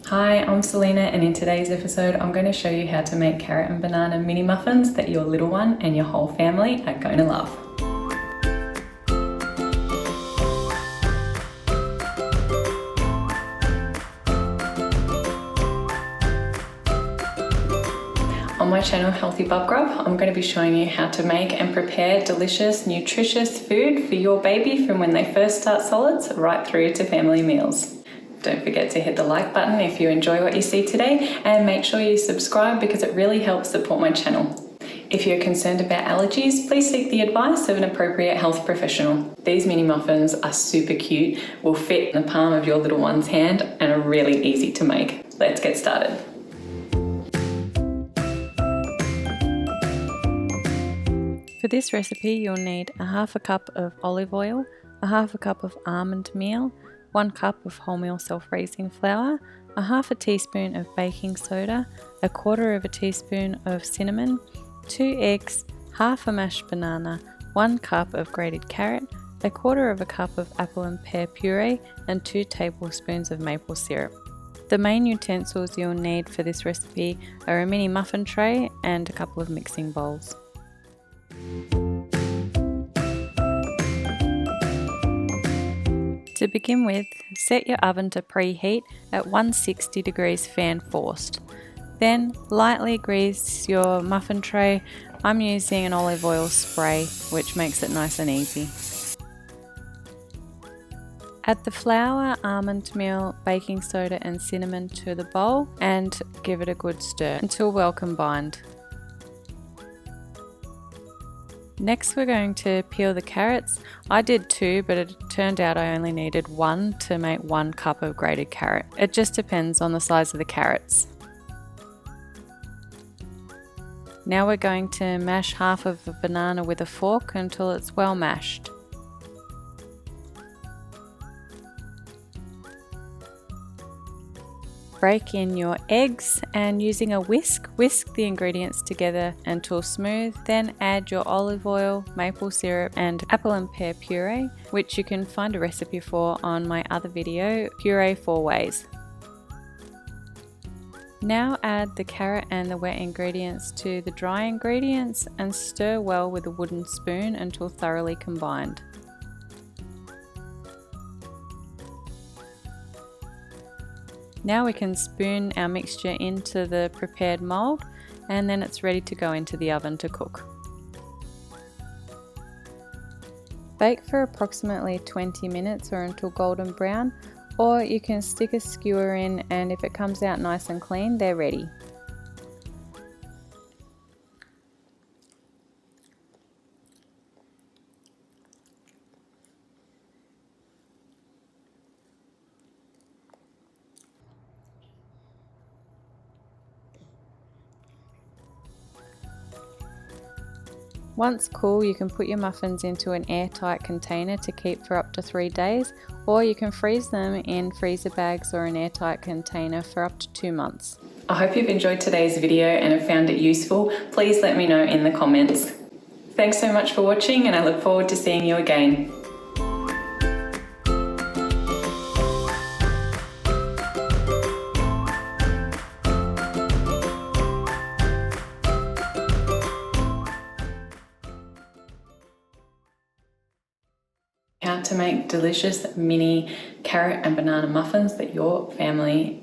Hi, I'm Selena, and in today's episode I'm going to show you how to make carrot and banana mini muffins that your little one and your whole family are going to love. On my channel Healthy Bub Grub, I'm going to be showing you how to make and prepare delicious, nutritious food for your baby from when they first start solids right through to family meals. Don't forget to hit the like button if you enjoy what you see today, and make sure you subscribe because it really helps support my channel. If you're concerned about allergies, please seek the advice of an appropriate health professional. These mini muffins are super cute, will fit in the palm of your little one's hand, and are really easy to make. Let's get started. For this recipe, you'll need a half a cup of olive oil, a half a cup of almond meal, 1 cup of wholemeal self-raising flour, a half a teaspoon of baking soda, a quarter of a teaspoon of cinnamon, 2 eggs, half a mashed banana, 1 cup of grated carrot, a quarter of a cup of apple and pear puree, and 2 tablespoons of maple syrup. The main utensils you'll need for this recipe are a mini muffin tray and a couple of mixing bowls. To begin with, set your oven to preheat at 160 degrees fan forced. Then lightly grease your muffin tray. I'm using an olive oil spray, which makes it nice and easy. Add the flour, almond meal, baking soda and cinnamon to the bowl and give it a good stir until well combined. Next we're going to peel the carrots. I did 2, but it turned out I only needed 1 to make 1 cup of grated carrot. It just depends on the size of the carrots. Now we're going to mash half of a banana with a fork until it's well mashed. Break in your eggs and using a whisk the ingredients together until smooth. Then add your olive oil, maple syrup and apple and pear puree, which you can find a recipe for on my other video, Puree 4 Ways. Now add the carrot and the wet ingredients to the dry ingredients and stir well with a wooden spoon until thoroughly combined. Now we can spoon our mixture into the prepared mould and then it's ready to go into the oven to cook. Bake for approximately 20 minutes or until golden brown, or you can stick a skewer in and if it comes out nice and clean, they're ready. Once cool, you can put your muffins into an airtight container to keep for up to 3 days, or you can freeze them in freezer bags or an airtight container for up to 2 months. I hope you've enjoyed today's video and have found it useful. Please let me know in the comments. Thanks so much for watching, and I look forward to seeing you again. How to make delicious mini carrot and banana muffins that your family